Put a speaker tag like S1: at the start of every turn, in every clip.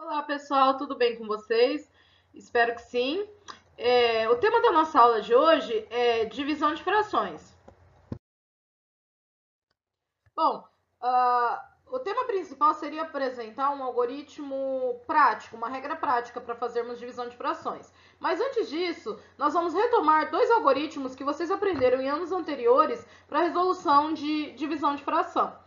S1: Olá, pessoal, tudo bem com vocês? Espero que sim. O tema da nossa aula de hoje é divisão de frações. Bom, o tema principal seria apresentar um algoritmo prático, uma regra prática para fazermos divisão de frações. Mas antes disso, nós vamos retomar dois algoritmos que vocês aprenderam em anos anteriores para resolução de divisão de fração.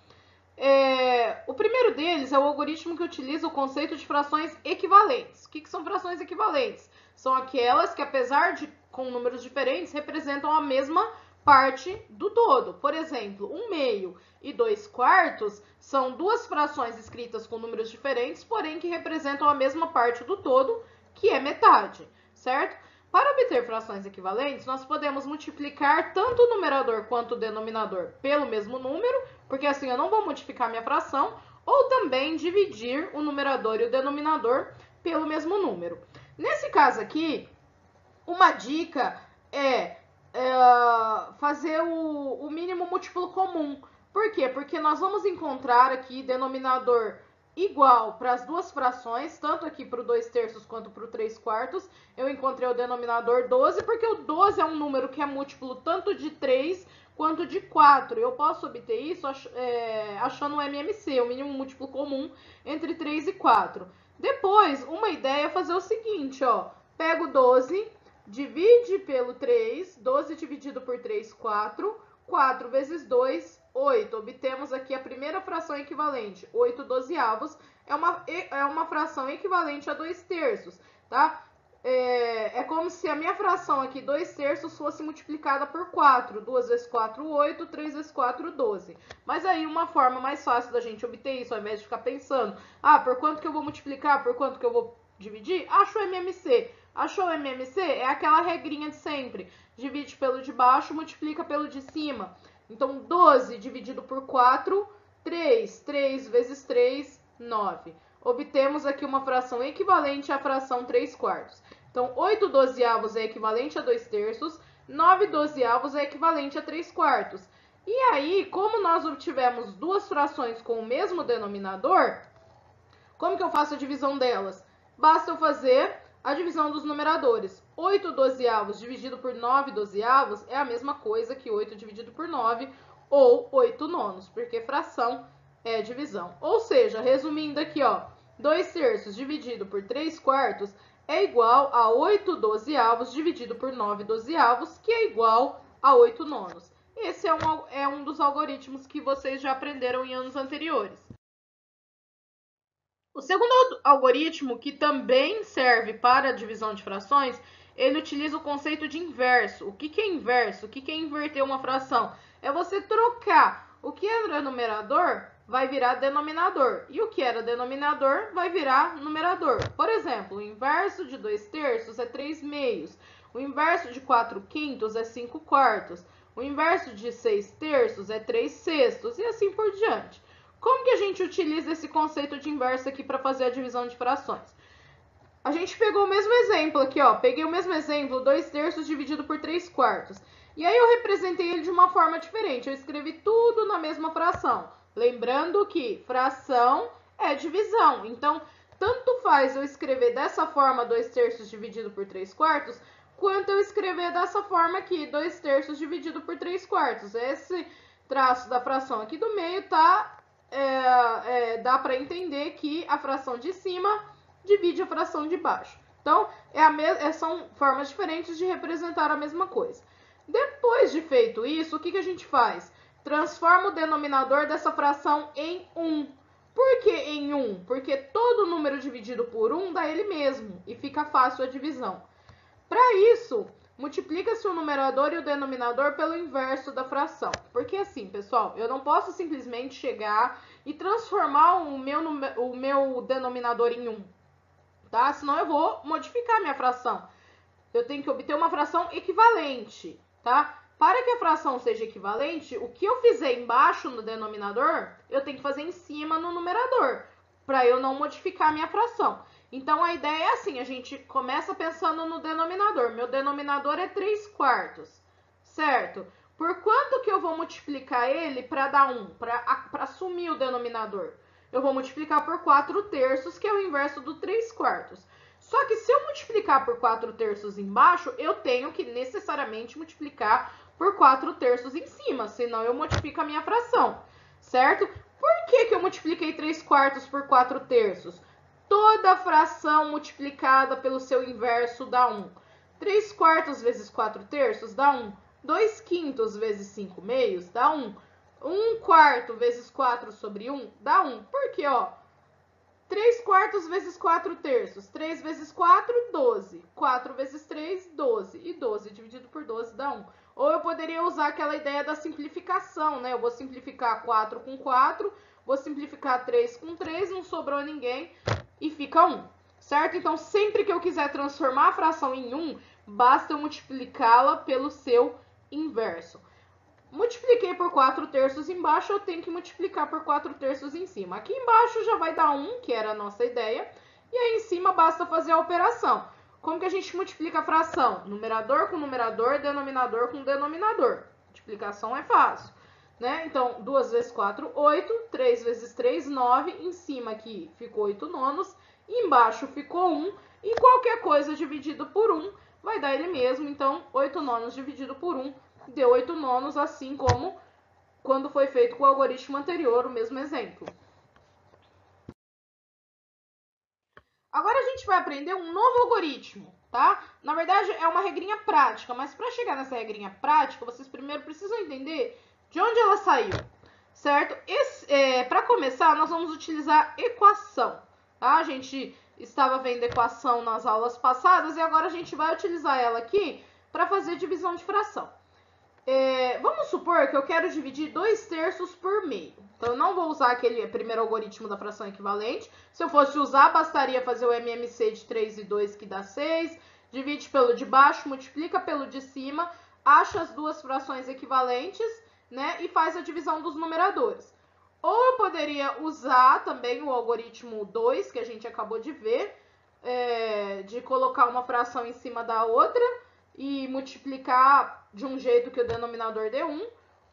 S1: O primeiro deles é o algoritmo que utiliza o conceito de frações equivalentes. O que são frações equivalentes? São aquelas que, apesar de com números diferentes, representam a mesma parte do todo. Por exemplo, 1/2 e 2/4 são duas frações escritas com números diferentes, porém que representam a mesma parte do todo, que é metade, certo? Para obter frações equivalentes, nós podemos multiplicar tanto o numerador quanto o denominador pelo mesmo número, porque assim eu não vou modificar minha fração, ou também dividir o numerador e o denominador pelo mesmo número. Nesse caso aqui, uma dica é fazer o mínimo múltiplo comum. Por quê? Porque nós vamos encontrar aqui denominador igual para as duas frações, tanto aqui para o 2/3 quanto para o 3/4. Eu encontrei o denominador 12, porque o 12 é um número que é múltiplo tanto de 3 quanto de 4. Eu posso obter isso achando o MMC, o mínimo múltiplo comum entre 3 e 4. Depois, uma ideia é fazer o seguinte, ó. Pego 12, divide pelo 3, 12 dividido por 3, 4. 4 vezes 2, 8. Obtemos aqui a primeira fração equivalente, 8/12. É uma fração equivalente a 2/3, tá? É como se a minha fração aqui, 2/3, fosse multiplicada por 4. 2 vezes 4, 8. 3 vezes 4, 12. Mas aí uma forma mais fácil da gente obter isso, ao invés de ficar pensando, por quanto que eu vou multiplicar, por quanto que eu vou dividir? Acho o MMC. Achou o MMC? É aquela regrinha de sempre. Divide pelo de baixo, multiplica pelo de cima. Então, 12 dividido por 4, 3. 3 vezes 3, 9. Obtemos aqui uma fração equivalente à fração 3/4. Então, 8/12 é equivalente a 2/3, 9/12 é equivalente a 3/4. E aí, como nós obtivemos duas frações com o mesmo denominador, como que eu faço a divisão delas? Basta eu fazer a divisão dos numeradores. 8/12 dividido por 9/12 é a mesma coisa que 8 dividido por 9 ou 8/9, porque fração é divisão. Ou seja, resumindo aqui, ó, 2/3 dividido por 3/4 é igual a 8/12 dividido por 9/12, que é igual a 8/9. Esse é um dos algoritmos que vocês já aprenderam em anos anteriores. O segundo algoritmo, que também serve para a divisão de frações, ele utiliza o conceito de inverso. O que é inverso? O que é inverter uma fração? É você trocar o que era numerador vai virar denominador, e o que era denominador vai virar numerador. Por exemplo, o inverso de 2/3 é 3/2, o inverso de 4/5 é 5/4, o inverso de 6/3 é 3/6, e assim por diante. Como que a gente utiliza esse conceito de inverso aqui para fazer a divisão de frações? A gente pegou o mesmo exemplo aqui, ó. Peguei o mesmo exemplo, 2/3 dividido por 3/4. E aí eu representei ele de uma forma diferente. Eu escrevi tudo na mesma fração. Lembrando que fração é divisão. Então, tanto faz eu escrever dessa forma 2/3 dividido por 3/4, quanto eu escrever dessa forma aqui, 2/3 dividido por 3/4. Esse traço da fração aqui do meio tá... dá para entender que a fração de cima divide a fração de baixo. Então, são formas diferentes de representar a mesma coisa. Depois de feito isso, o que a gente faz? Transforma o denominador dessa fração em 1. Por que em 1? Porque todo número dividido por 1 dá ele mesmo e fica fácil a divisão. Para isso, multiplica-se o numerador e o denominador pelo inverso da fração. Porque assim, pessoal, eu não posso simplesmente chegar e transformar o meu denominador em 1, tá? Senão eu vou modificar a minha fração. Eu tenho que obter uma fração equivalente, tá? Para que a fração seja equivalente, o que eu fizer embaixo no denominador, eu tenho que fazer em cima no numerador, para eu não modificar a minha fração. Então, a ideia é assim, a gente começa pensando no denominador. Meu denominador é 3/4, certo? Por quanto que eu vou multiplicar ele para dar 1, para assumir o denominador? eu vou multiplicar por 4 terços, que é o inverso do 3 quartos. Só que se eu multiplicar por 4 terços embaixo, eu tenho que necessariamente multiplicar por 4 terços em cima, senão eu multiplico a minha fração, certo? Por que eu multipliquei 3 quartos por 4 terços? Toda fração multiplicada pelo seu inverso dá 1. 3 quartos vezes 4 terços dá 1. 2 quintos vezes 5 meios dá 1. 1 quarto vezes 4 sobre 1 dá 1. Por quê, ó? 3 quartos vezes 4 terços. 3 vezes 4, 12. 4 vezes 3, 12. E 12 dividido por 12 dá 1. Ou eu poderia usar aquela ideia da simplificação, né? Eu vou simplificar 4 com 4, vou simplificar 3 com 3, não sobrou ninguém e fica 1, certo? Então, sempre que eu quiser transformar a fração em 1, basta eu multiplicá-la pelo seu inverso. Multipliquei por 4 terços embaixo, eu tenho que multiplicar por 4 terços em cima. Aqui embaixo já vai dar 1, que era a nossa ideia, e aí em cima basta fazer a operação. Como que a gente multiplica a fração? Numerador com numerador, denominador com denominador. Multiplicação é fácil, né? Então, 2 vezes 4, 8, 3 vezes 3, 9, em cima aqui ficou 8 nonos, embaixo ficou 1, e qualquer coisa dividido por 1 vai dar ele mesmo, então 8 nonos dividido por 1 deu 8 nonos, assim como quando foi feito com o algoritmo anterior, o mesmo exemplo. Agora a gente vai aprender um novo algoritmo, tá? Na verdade, é uma regrinha prática, mas para chegar nessa regrinha prática, vocês primeiro precisam entender de onde ela saiu, certo? Para começar, nós vamos utilizar equação, tá? A gente estava vendo equação nas aulas passadas e agora a gente vai utilizar ela aqui para fazer divisão de fração. Vamos supor que eu quero dividir 2 terços por meio. Então, eu não vou usar aquele primeiro algoritmo da fração equivalente. Se eu fosse usar, bastaria fazer o MMC de 3 e 2, que dá 6. Divide pelo de baixo, multiplica pelo de cima, acha as duas frações equivalentes, né? E faz a divisão dos numeradores. Ou eu poderia usar também o algoritmo 2, que a gente acabou de ver, de colocar uma fração em cima da outra e multiplicar de um jeito que o denominador dê 1,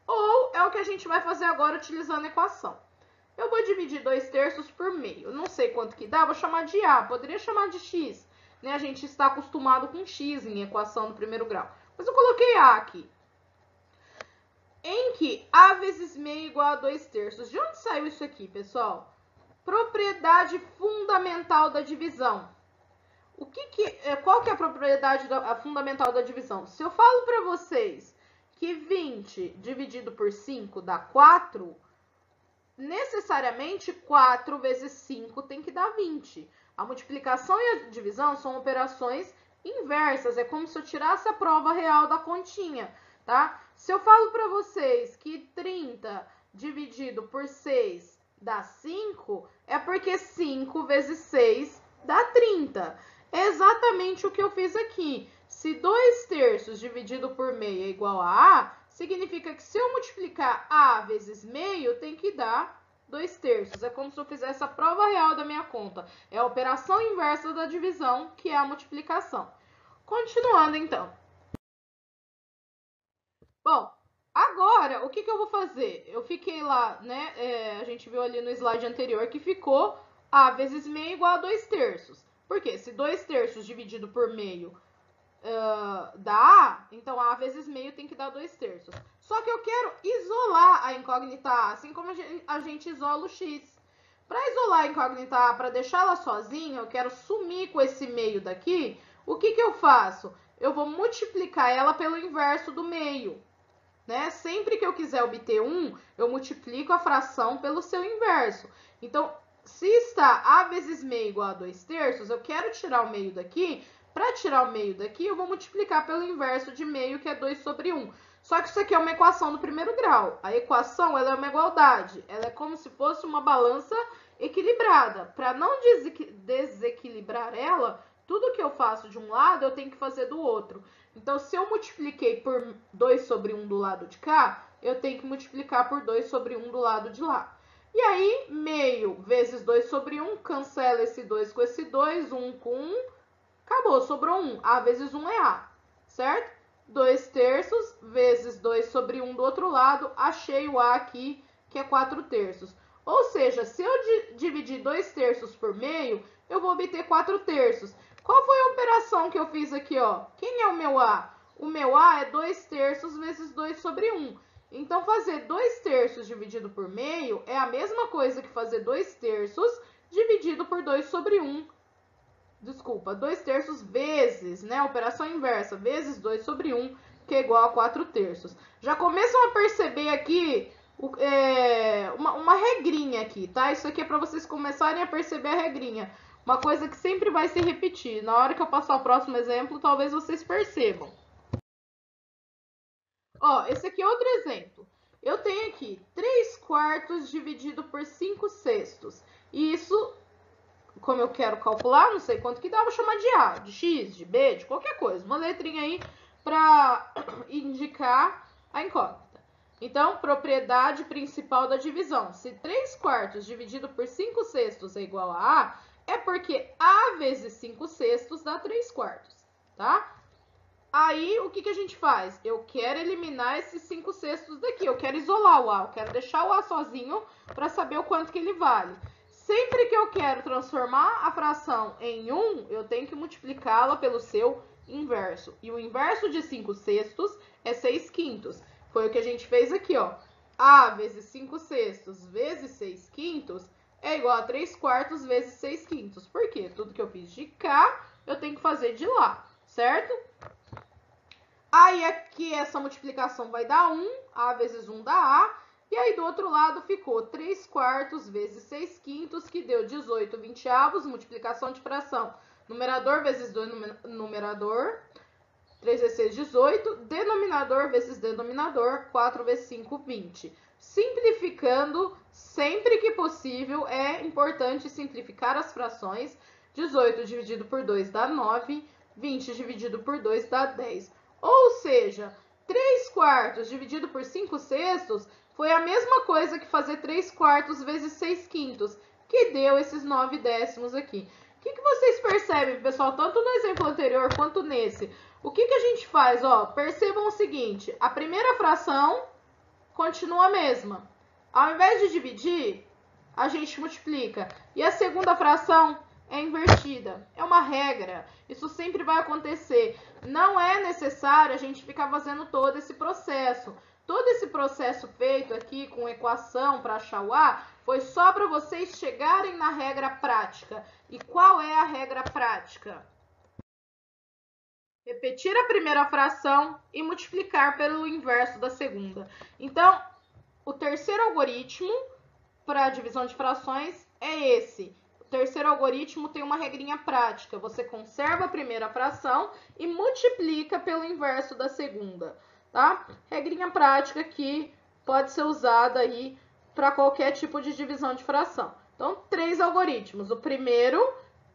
S1: ou é o que a gente vai fazer agora utilizando a equação. Eu vou dividir 2 terços por meio. Eu não sei quanto que dá, vou chamar de A, poderia chamar de X, né? A gente está acostumado com X em equação do primeiro grau. Mas eu coloquei A aqui. Em que A vezes meio igual a 2 terços. De onde saiu isso aqui, pessoal? Propriedade fundamental da divisão. Qual que é a propriedade fundamental da divisão? Se eu falo para vocês que 20 dividido por 5 dá 4, necessariamente 4 vezes 5 tem que dar 20. A multiplicação e a divisão são operações inversas, é como se eu tirasse a prova real da continha, tá? Se eu falo para vocês que 30 dividido por 6 dá 5, é porque 5 vezes 6 dá 30. É exatamente o que eu fiz aqui. Se 2 terços dividido por meio é igual a A, significa que se eu multiplicar A vezes meio, tem que dar 2 terços. É como se eu fizesse a prova real da minha conta. É a operação inversa da divisão, que é a multiplicação. Continuando, então. Bom, agora, o que eu vou fazer? Eu fiquei lá, né? A gente viu ali no slide anterior que ficou A vezes meio igual a 2 terços. Por quê? Se 2 terços dividido por meio dá A, então A vezes meio tem que dar 2 terços. Só que eu quero isolar a incógnita A, assim como a gente isola o X. Para isolar a incógnita A, para deixá-la sozinha, eu quero sumir com esse meio daqui, o que eu faço? Eu vou multiplicar ela pelo inverso do meio. Né? Sempre que eu quiser obter 1, eu multiplico a fração pelo seu inverso. Então, se está A vezes meio igual a 2 terços, eu quero tirar o meio daqui. Para tirar o meio daqui, eu vou multiplicar pelo inverso de meio, que é 2 sobre 1. Só que isso aqui é uma equação do primeiro grau. A equação ela é uma igualdade. Ela é como se fosse uma balança equilibrada. Para não desequilibrar ela, tudo que eu faço de um lado, eu tenho que fazer do outro. Então, se eu multipliquei por 2 sobre 1 do lado de cá, eu tenho que multiplicar por 2 sobre 1 do lado de lá. E aí, meio vezes 2 sobre 1, cancela esse 2 com esse 2, 1 com 1, acabou, sobrou 1. A vezes 1 é A, certo? 2 terços vezes 2 sobre 1 do outro lado, achei o A aqui, que é 4 terços. Ou seja, se eu dividir 2/3 por meio, eu vou obter 4/3. Qual foi a operação que eu fiz aqui, ó? Quem é o meu A? O meu A é 2/3 vezes 2/1. Então, fazer 2/3 dividido por meio é a mesma coisa que fazer 2/3 dividido por 2/1. Desculpa, 2/3 vezes, né? Operação inversa, vezes 2/1, que é igual a 4/3. Já começam a perceber aqui uma regrinha aqui, tá? Isso aqui é para vocês começarem a perceber a regrinha. Uma coisa que sempre vai se repetir. Na hora que eu passar o próximo exemplo, talvez vocês percebam. Ó, esse aqui é outro exemplo. Eu tenho aqui 3/4 dividido por 5/6. E isso, como eu quero calcular, não sei quanto que dá, vou chamar de A, de X, de B, de qualquer coisa. Uma letrinha aí para indicar a incógnita. Então, propriedade principal da divisão. Se 3/4 dividido por 5/6 é igual a A, é porque A vezes 5/6 dá 3/4, tá? Aí, o que a gente faz? Eu quero eliminar esses 5/6 daqui. Eu quero isolar o A. Eu quero deixar o A sozinho para saber o quanto que ele vale. Sempre que eu quero transformar a fração em 1, eu tenho que multiplicá-la pelo seu inverso. E o inverso de 5/6 é 6/5. Foi o que a gente fez aqui, ó. A vezes 5/6 vezes 6/5 é igual a 3/4 vezes 6/5. Por quê? Tudo que eu fiz de cá, eu tenho que fazer de lá, certo? Aí aqui essa multiplicação vai dar 1, A vezes 1 dá A. E aí do outro lado ficou 3/4 vezes 6/5, que deu 18/20, multiplicação de fração. Numerador vezes numerador, 3 vezes 6, 18. Denominador vezes denominador, 4 vezes 5, 20. Simplificando, sempre que possível, é importante simplificar as frações. 18 dividido por 2 dá 9, 20 dividido por 2 dá 10. Ou seja, 3/4 dividido por 5/6 foi a mesma coisa que fazer 3/4 vezes 6/5, que deu esses 9/10 aqui. O que vocês percebem, pessoal, tanto no exemplo anterior quanto nesse? O que a gente faz? Ó, percebam o seguinte, a primeira fração continua a mesma. Ao invés de dividir, a gente multiplica. E a segunda fração é invertida. É uma regra. Isso sempre vai acontecer. Não é necessário a gente ficar fazendo todo esse processo. Todo esse processo feito aqui com equação para achar o A foi só para vocês chegarem na regra prática. E qual é a regra prática? Repetir a primeira fração e multiplicar pelo inverso da segunda. Então, o terceiro algoritmo para divisão de frações é esse. O terceiro algoritmo tem uma regrinha prática. Você conserva a primeira fração e multiplica pelo inverso da segunda, tá? Regrinha prática que pode ser usada aí para qualquer tipo de divisão de fração. Então, 3 algoritmos. O primeiro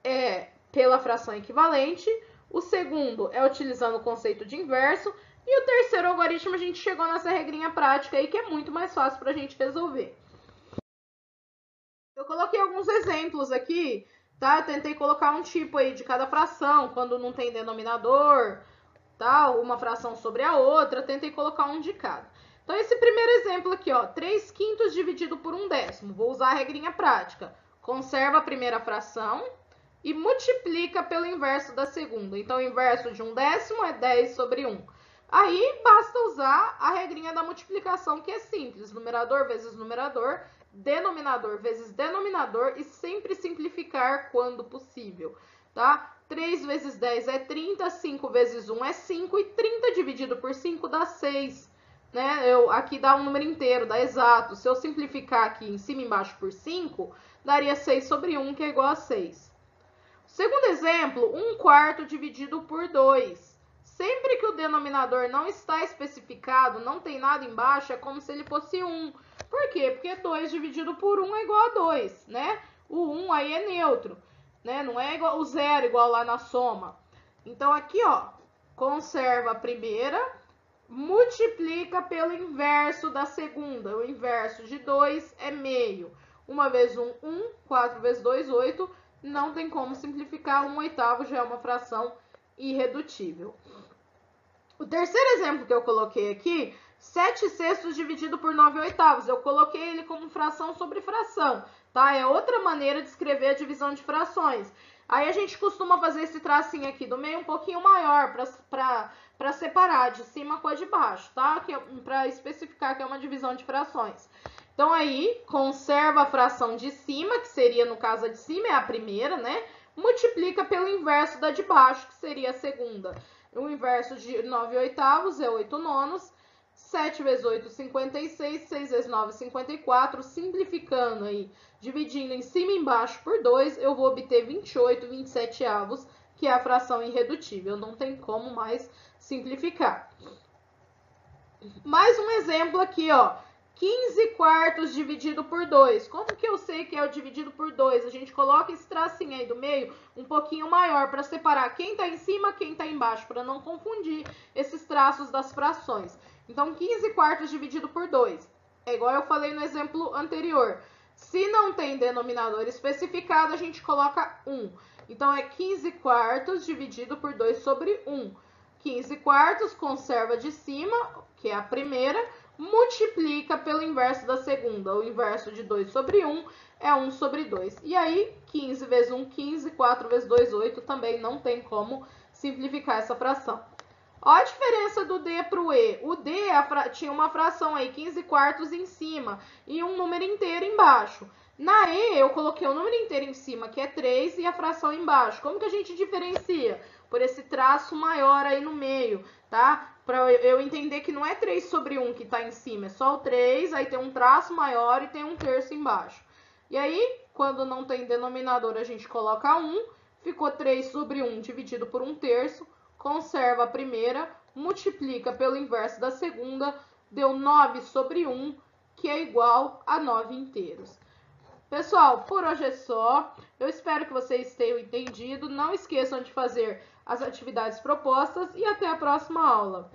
S1: é pela fração equivalente, o segundo é utilizando o conceito de inverso, e o terceiro algoritmo a gente chegou nessa regrinha prática aí que é muito mais fácil para a gente resolver. Eu coloquei alguns exemplos aqui, tá? Eu tentei colocar um tipo aí de cada fração, quando não tem denominador, tá? Uma fração sobre a outra, tentei colocar um de cada. Então, esse primeiro exemplo aqui, ó, 3/5 dividido por 1/10. Vou usar a regrinha prática. Conserva a primeira fração e multiplica pelo inverso da segunda. Então, o inverso de 1/10 é 10 sobre 1. Aí, basta usar a regrinha da multiplicação, que é simples. Numerador vezes numerador, denominador vezes denominador e sempre simplificar quando possível, tá? 3 vezes 10 é 30, 5 vezes 1 é 5 e 30 dividido por 5 dá 6, né? Aqui dá um número inteiro, dá exato. Se eu simplificar aqui em cima e embaixo por 5, daria 6 sobre 1, que é igual a 6. Segundo exemplo, 1/4 dividido por 2. Sempre que o denominador não está especificado, não tem nada embaixo, é como se ele fosse 1. Por quê? Porque 2 dividido por 1 é igual a 2, né? O 1 aí é neutro, né? Não é igual o 0 igual lá na soma. Então, aqui, ó, conserva a primeira, multiplica pelo inverso da segunda. O inverso de 2 é meio. 1 vezes 1, 1. 4 vezes 2, 8. Não tem como simplificar. 1/8 já é uma fração irredutível. O terceiro exemplo que eu coloquei aqui 7/6 dividido por 9/8. Eu coloquei ele como fração sobre fração, tá? É outra maneira de escrever a divisão de frações. Aí a gente costuma fazer esse tracinho aqui do meio um pouquinho maior para separar de cima com a de baixo, tá? Para especificar que é uma divisão de frações. Então aí, conserva a fração de cima, que seria, no caso, a de cima é a primeira, né? Multiplica pelo inverso da de baixo, que seria a segunda. O inverso de 9/8 é 8/9. 7 vezes 8, 56. 6 vezes 9, 54. Simplificando aí, dividindo em cima e embaixo por 2, eu vou obter 28/27, que é a fração irredutível. Não tem como mais simplificar. Mais um exemplo aqui, ó. 15/4 dividido por 2. Como que eu sei que é o dividido por 2? A gente coloca esse tracinho aí do meio um pouquinho maior para separar quem está em cima, quem está embaixo, para não confundir esses traços das frações. Então, 15/4 dividido por 2. É igual eu falei no exemplo anterior. Se não tem denominador especificado, a gente coloca 1. Então, é 15/4 dividido por 2 sobre 1. 15/4 conserva de cima, que é a primeira, multiplica pelo inverso da segunda. O inverso de 2 sobre 1 é 1 sobre 2. E aí, 15 vezes 1, 15. 4 vezes 2, 8. Também não tem como simplificar essa fração. Olha a diferença do D para o E. O D tinha uma fração aí, 15/4 em cima e um número inteiro embaixo. Na E, eu coloquei o número inteiro em cima, que é 3, e a fração embaixo. Como que a gente diferencia? Por esse traço maior aí no meio, tá? Para eu entender que não é 3 sobre 1 que está em cima, é só o 3, aí tem um traço maior e tem um terço embaixo. E aí, quando não tem denominador, a gente coloca 1, ficou 3 sobre 1 dividido por 1/3, conserva a primeira, multiplica pelo inverso da segunda, deu 9 sobre 1, que é igual a 9 inteiros. Pessoal, por hoje é só. Eu espero que vocês tenham entendido. Não esqueçam de fazer as atividades propostas e até a próxima aula.